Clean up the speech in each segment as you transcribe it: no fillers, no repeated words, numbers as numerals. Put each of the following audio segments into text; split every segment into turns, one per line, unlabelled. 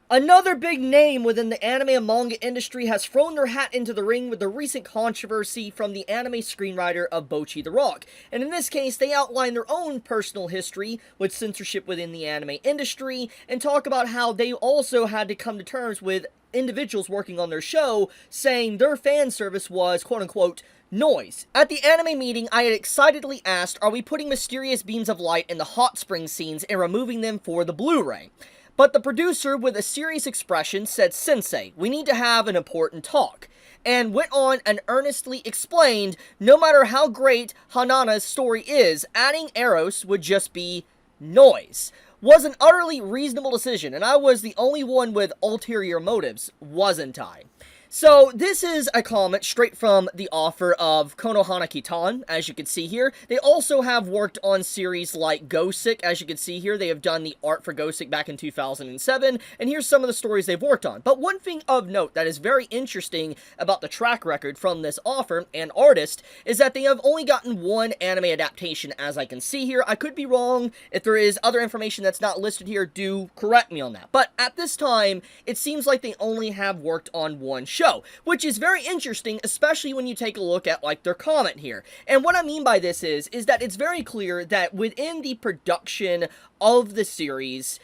Another big name within the anime and manga industry has thrown their hat into the ring with the recent controversy from the anime screenwriter of Bocchi the Rock. And in this case, they outline their own personal history with censorship within the anime industry and talk about how they also had to come to terms with individuals working on their show saying their fan service was quote-unquote noise. At the anime meeting, I had excitedly asked, are we putting mysterious beams of light in the hot spring scenes and removing them for the Blu-ray? But the producer, with a serious expression, said, Sensei, we need to have an important talk. And went on and earnestly explained, no matter how great Hanana's story is, adding Eros would just be noise. Was an utterly reasonable decision, and I was the only one with ulterior motives, wasn't I? So, this is a comment straight from the author of Konohana Kitan, as you can see here. They also have worked on series like GOSICK, as you can see here. They have done the art for GOSICK back in 2007, and here's some of the stories they've worked on. But one thing of note that is very interesting about the track record from this author and artist is that they have only gotten one anime adaptation, as I can see here. I could be wrong. If there is other information that's not listed here, do correct me on that. But at this time, it seems like they only have worked on one show, which is very interesting, especially when you take a look at, like, their comment here. And what I mean by this is that it's very clear that within the production of the series,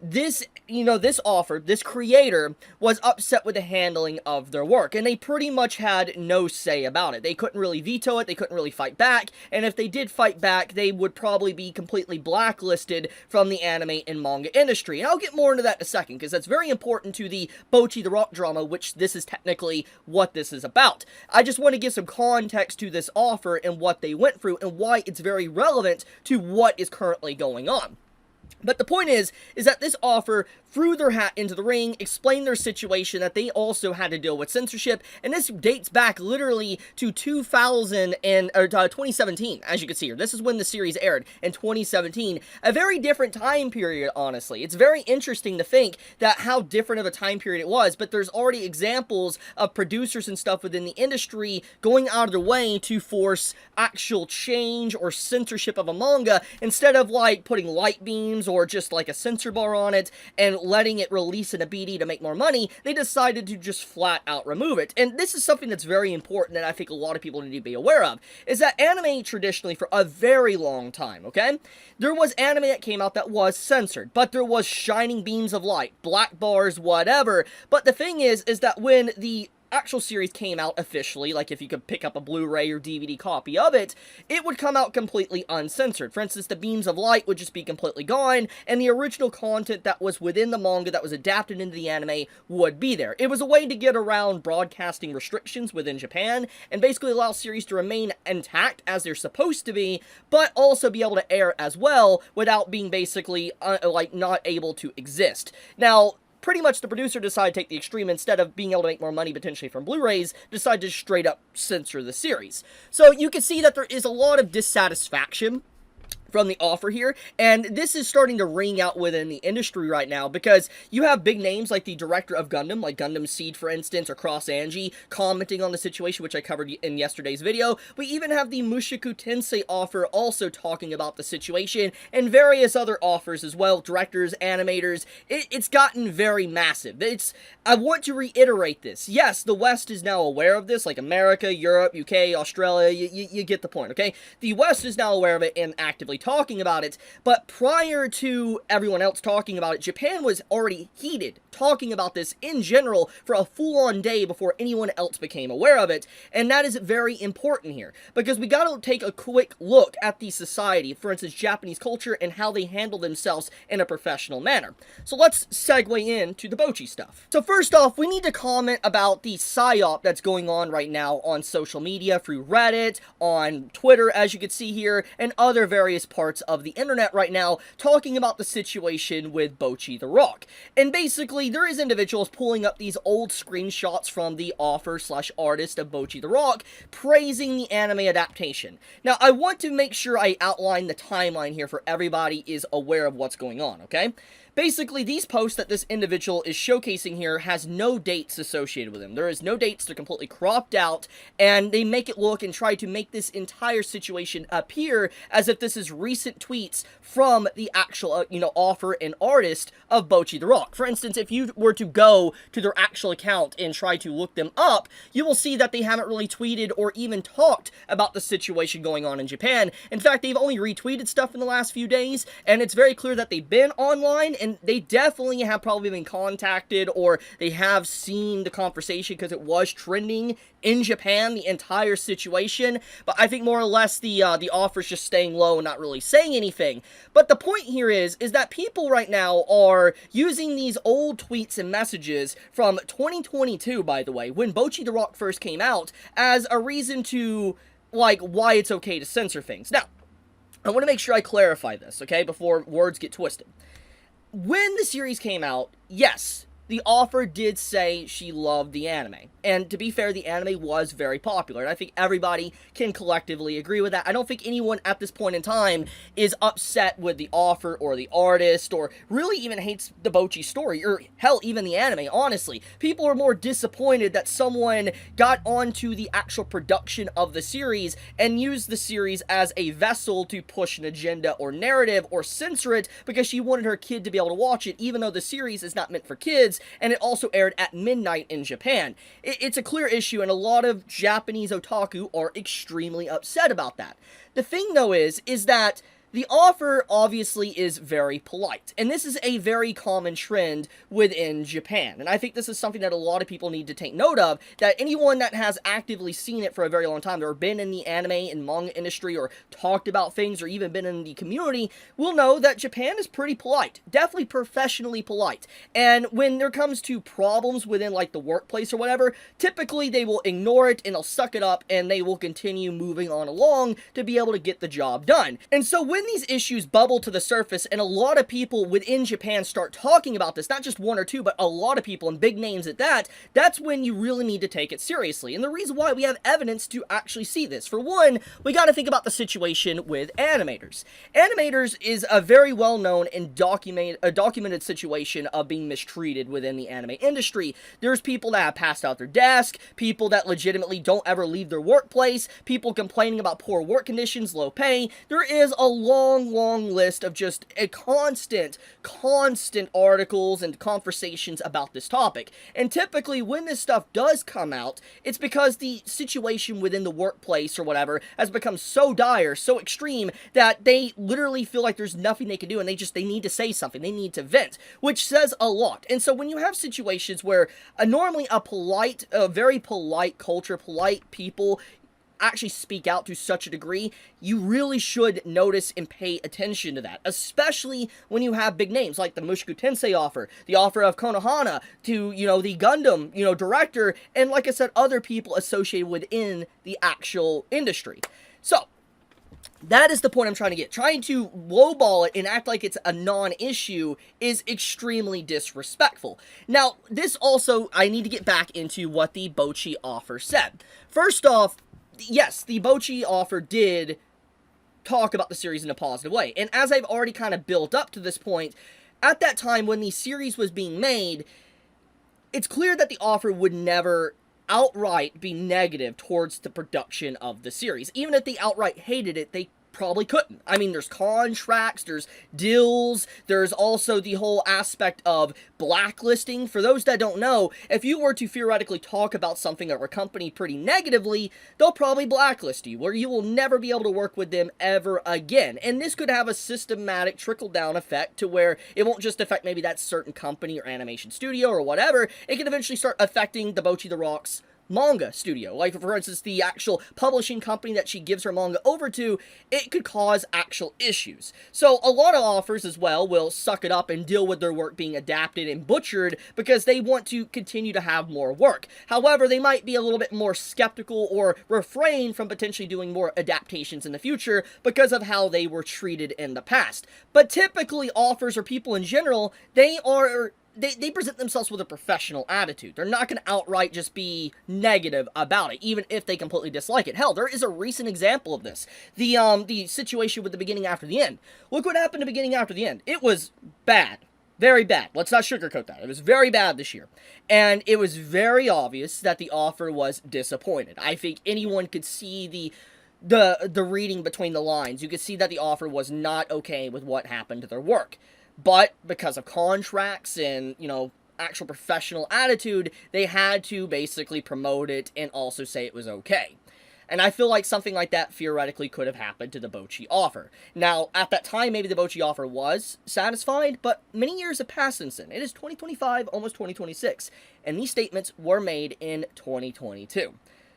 this author, this creator, was upset with the handling of their work, and they pretty much had no say about it. They couldn't really veto it, they couldn't really fight back, and if they did fight back, they would probably be completely blacklisted from the anime and manga industry. And I'll get more into that in a second, because that's very important to the Bocchi the Rock drama, which this is technically what this is about. I just want to give some context to this author and what they went through, and why it's very relevant to what is currently going on. But the point is that this author threw their hat into the ring, explained their situation, that they also had to deal with censorship, and this dates back literally to 2017, as you can see here. This is when the series aired, in 2017. A very different time period, honestly. It's very interesting to think that how different of a time period it was, but there's already examples of producers and stuff within the industry going out of their way to force actual change or censorship of a manga, instead of, like, putting light beams or just like a censor bar on it and letting it release in a BD to make more money. They decided to just flat out remove it. And this is something that's very important that I think a lot of people need to be aware of, is that anime traditionally for a very long time, okay? There was anime that came out that was censored, but there was shining beams of light, black bars, whatever. But the thing is that when the actual series came out officially, like if you could pick up a Blu-ray or DVD copy of it, it would come out completely uncensored. For instance, the beams of light would just be completely gone, and the original content that was within the manga that was adapted into the anime would be there. It was a way to get around broadcasting restrictions within Japan, and basically allow series to remain intact as they're supposed to be, but also be able to air as well without being basically, not able to exist. Now, pretty much the producer decided to take the extreme. Instead of being able to make more money potentially from Blu-rays, decided to straight up censor the series. So you can see that there is a lot of dissatisfaction from the offer here, and this is starting to ring out within the industry right now, because you have big names like the director of Gundam, like Gundam SEED for instance, or Cross Ange, commenting on the situation, which I covered in yesterday's video. We even have the Mushoku Tensei Author also talking about the situation, and various other authors as well, directors, animators. It's gotten very massive. I want to reiterate this. Yes, the West is now aware of this, like America, Europe, UK, Australia, you get the point, okay? The West is now aware of it and actively talking about it, but prior to everyone else talking about it, Japan was already heated talking about this in general for a full-on day before anyone else became aware of it, and that is very important here, because we gotta take a quick look at the society, for instance, Japanese culture, and how they handle themselves in a professional manner. So let's segue into the Bocchi stuff. So first off, we need to comment about the psyop that's going on right now on social media, through Reddit, on Twitter, as you can see here, and other various parts of the internet right now, talking about the situation with Bocchi the Rock. And basically, there is individuals pulling up these old screenshots from the author/artist of Bocchi the Rock, praising the anime adaptation. Now, I want to make sure I outline the timeline here for everybody is aware of what's going on, okay? Basically, these posts that this individual is showcasing here has no dates associated with them. There is no dates, they're completely cropped out, and they make it look and try to make this entire situation appear as if this is recent tweets from the actual, author and artist of Bocchi the Rock. For instance, if you were to go to their actual account and try to look them up, you will see that they haven't really tweeted or even talked about the situation going on in Japan. In fact, they've only retweeted stuff in the last few days, and it's very clear that they've been online, and they definitely have probably been contacted, or they have seen the conversation because it was trending in Japan, the entire situation. But I think more or less the author's just staying low and not really saying anything. But the point here is that people right now are using these old tweets and messages from 2022, by the way, when Bocchi the Rock first came out, as a reason to, like, why it's okay to censor things. Now, I want to make sure I clarify this, okay, before words get twisted. When the series came out, yes, the author did say she loved the anime. And to be fair, the anime was very popular, and I think everybody can collectively agree with that. I don't think anyone at this point in time is upset with the author or the artist, or really even hates the Bocchi story, or hell, even the anime, honestly. People are more disappointed that someone got onto the actual production of the series and used the series as a vessel to push an agenda or narrative or censor it because she wanted her kid to be able to watch it, even though the series is not meant for kids, and it also aired at midnight in Japan. It's a clear issue, and a lot of Japanese otaku are extremely upset about that. The thing, though, is that the author obviously is very polite, and this is a very common trend within Japan, and I think this is something that a lot of people need to take note of, that anyone that has actively seen it for a very long time, or been in the anime and manga industry, or talked about things, or even been in the community, will know that Japan is pretty polite, definitely professionally polite, and when there comes to problems within, like, the workplace or whatever, typically they will ignore it, and they'll suck it up, and they will continue moving on along to be able to get the job done. And so when these issues bubble to the surface, and a lot of people within Japan start talking about this, not just one or two, but a lot of people, and big names at that, that's when you really need to take it seriously. And the reason why we have evidence to actually see this, for one, we gotta think about the situation with animators. Animators is a very well-known and documented situation of being mistreated within the anime industry. There's people that have passed out their desk, people that legitimately don't ever leave their workplace, people complaining about poor work conditions, low pay. There is a long list of just a constant articles and conversations about this topic. And typically when this stuff does come out, it's because the situation within the workplace or whatever has become so dire, so extreme, that they literally feel like there's nothing they can do, and they need to say something, they need to vent, which says a lot. And so when you have situations where normally a very polite culture, polite people actually speak out to such a degree, you really should notice and pay attention to that, especially when you have big names like the Mushoku Tensei Author, the author of Konohana, to, the Gundam, director, and like I said, other people associated within the actual industry. So, that is the point I'm trying to get. Trying to lowball it and act like it's a non-issue is extremely disrespectful. Now, this also, I need to get back into what the Bocchi author said. First off, yes, the Bocchi author did talk about the series in a positive way. And as I've already kind of built up to this point, at that time when the series was being made, it's clear that the author would never outright be negative towards the production of the series. Even if they outright hated it, they probably couldn't. I mean, there's contracts, there's deals, there's also the whole aspect of blacklisting. For those that don't know, if you were to theoretically talk about something or a company pretty negatively, they'll probably blacklist you, where you will never be able to work with them ever again. And this could have a systematic trickle-down effect to where it won't just affect maybe that certain company or animation studio or whatever, it can eventually start affecting the Bocchi the Rock's manga studio. Like, for instance, the actual publishing company that she gives her manga over to, it could cause actual issues. So a lot of authors as well will suck it up and deal with their work being adapted and butchered because they want to continue to have more work. However, they might be a little bit more skeptical or refrain from potentially doing more adaptations in the future because of how they were treated in the past. But typically, authors or people in general, they present themselves with a professional attitude. They're not going to outright just be negative about it, even if they completely dislike it. Hell, there is a recent example of this. The situation with the beginning after the end. Look what happened to beginning after the end. It was bad. Very bad. Let's not sugarcoat that. It was very bad this year. And it was very obvious that the author was disappointed. I think anyone could see the reading between the lines. You could see that the author was not okay with what happened to their work. But because of contracts and, actual professional attitude, they had to basically promote it and also say it was okay. And I feel like something like that theoretically could have happened to the Bocchi author. Now, at that time, maybe the Bocchi author was satisfied, but many years have passed since then. It is 2025, almost 2026, and these statements were made in 2022.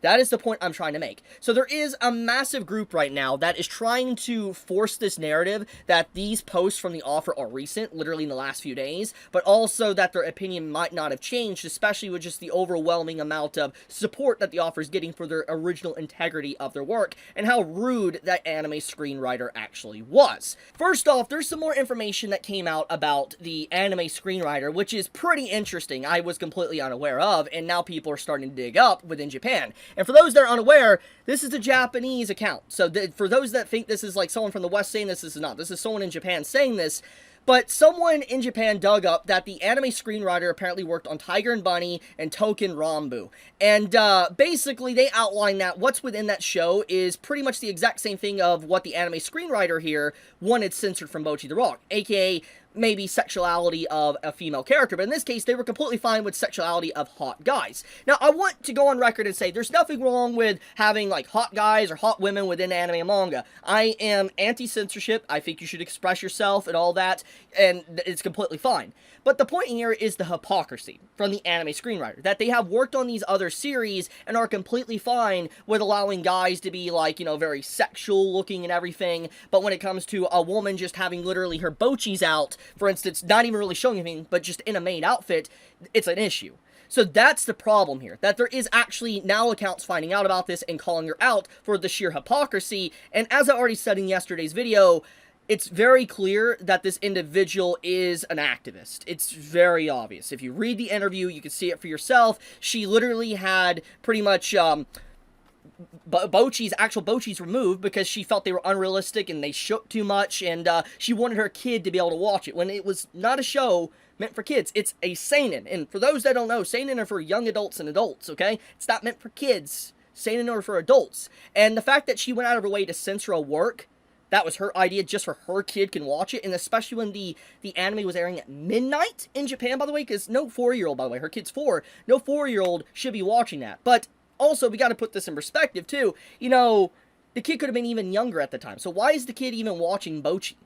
That is the point I'm trying to make. So there is a massive group right now that is trying to force this narrative that these posts from the author are recent, literally in the last few days, but also that their opinion might not have changed, especially with just the overwhelming amount of support that the author is getting for their original integrity of their work, and how rude that anime screenwriter actually was. First off, there's some more information that came out about the anime screenwriter, which is pretty interesting. I was completely unaware of, and now people are starting to dig up within Japan. And for those that are unaware, this is a Japanese account. So for those that think this is like someone from the West saying this is not. This is someone in Japan saying this. But someone in Japan dug up that the anime screenwriter apparently worked on Tiger and Bunny and Token Rambu. And basically they outline that what's within that show is pretty much the exact same thing of what the anime screenwriter here wanted censored from Bocchi the Rock, aka maybe sexuality of a female character, but in this case, they were completely fine with sexuality of hot guys. Now, I want to go on record and say there's nothing wrong with having, like, hot guys or hot women within anime and manga. I am anti-censorship. I think you should express yourself and all that, and it's completely fine. But the point here is the hypocrisy from the anime screenwriter, that they have worked on these other series and are completely fine with allowing guys to be, like, very sexual looking and everything, but when it comes to a woman just having literally her bochis out, for instance, not even really showing anything, but just in a maid outfit, it's an issue. So that's the problem here, that there is actually now accounts finding out about this and calling her out for the sheer hypocrisy, and as I already said in yesterday's video, it's very clear that this individual is an activist. It's very obvious. If you read the interview, you can see it for yourself. She literally had pretty much actual bochis removed because she felt they were unrealistic and they shook too much, and she wanted her kid to be able to watch it when it was not a show meant for kids. It's a seinen, and for those that don't know, seinen are for young adults and adults, okay? It's not meant for kids. Seinen are for adults. And the fact that she went out of her way to censor a work, that was her idea just for her kid can watch it, and especially when the anime was airing at midnight in Japan, by the way, because no 4-year-old, by the way, her kid's 4, no 4-year-old should be watching that. But also, we got to put this in perspective, too. The kid could have been even younger at the time. So why is the kid even watching Bocchi?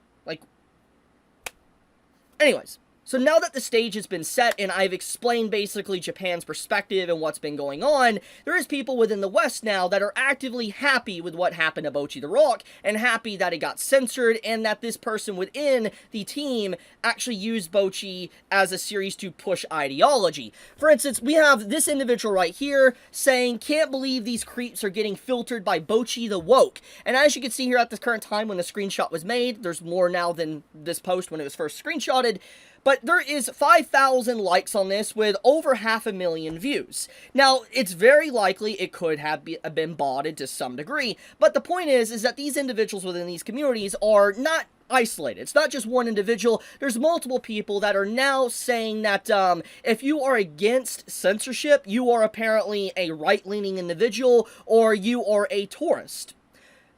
Anyways. So now that the stage has been set and I've explained basically Japan's perspective and what's been going on, there is people within the West now that are actively happy with what happened to Bocchi the Rock and happy that it got censored and that this person within the team actually used Bocchi as a series to push ideology. For instance, we have this individual right here saying, "Can't believe these creeps are getting filtered by Bocchi the Woke." And as you can see here at this current time when the screenshot was made, there's more now than this post when it was first screenshotted, but there is 5,000 likes on this with over 500,000 views. Now, it's very likely it could have been botted to some degree, but the point is that these individuals within these communities are not isolated. It's not just one individual. There's multiple people that are now saying that if you are against censorship, you are apparently a right-leaning individual or you are a tourist.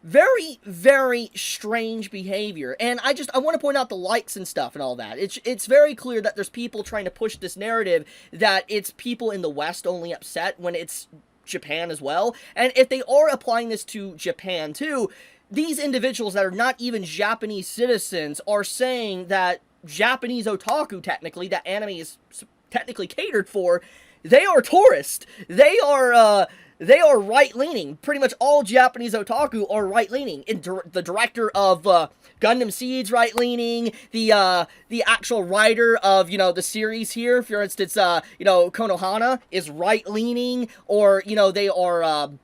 Very, very strange behavior, and I want to point out the likes and stuff and all that. It's very clear that there's people trying to push this narrative that it's people in the West only upset when it's Japan as well, and if they are applying this to Japan too, these individuals that are not even Japanese citizens are saying that Japanese otaku, technically, that anime is technically catered for, they are tourists. They are right-leaning. Pretty much all Japanese otaku are right-leaning. The director of Gundam SEED's right-leaning. The actual writer of, the series here, for instance, Konohana is right-leaning. Or, they are an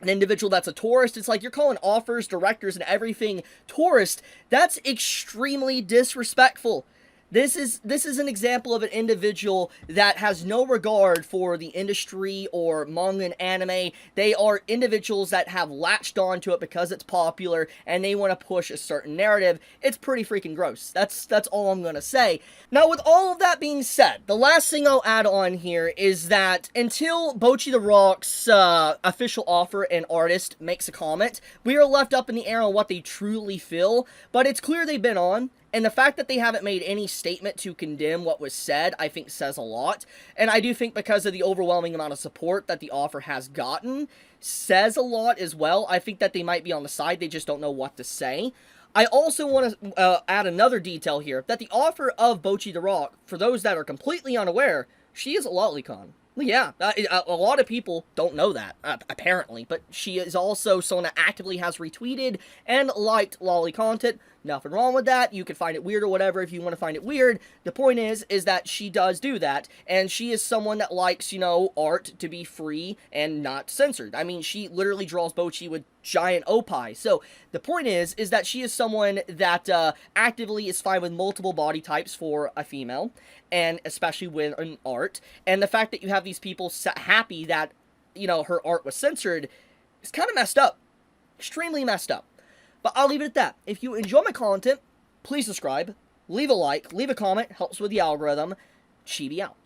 individual that's a tourist. It's like you're calling authors, directors, and everything tourist. That's extremely disrespectful. This is an example of an individual that has no regard for the industry or manga and anime. They are individuals that have latched onto it because it's popular and they want to push a certain narrative. It's pretty freaking gross. That's all I'm gonna say. Now, with all of that being said, the last thing I'll add on here is that until Bocchi the Rock's official author and artist makes a comment, we are left up in the air on what they truly feel. But it's clear they've been on. And the fact that they haven't made any statement to condemn what was said, I think says a lot. And I do think because of the overwhelming amount of support that the author has gotten, says a lot as well. I think that they might be on the side, they just don't know what to say. I also want to add another detail here, that the author of Bocchi the Rock, for those that are completely unaware, she is a lolicon. Yeah, a lot of people don't know that, apparently, but she is also someone that actively has retweeted and liked lolly content. Nothing wrong with that. You can find it weird or whatever if you want to find it weird. The point is that she does do that, and she is someone that likes, you know, art to be free and not censored. I mean, she literally draws Bocchi with giant opie. So the point is that she is someone that actively is fine with multiple body types for a female, and especially with an art. And the fact that you have these people happy that, you know, her art was censored is kind of messed up. Extremely messed up. But I'll leave it at that. If you enjoy my content, please subscribe, leave a like, leave a comment, helps with the algorithm. Chibi out.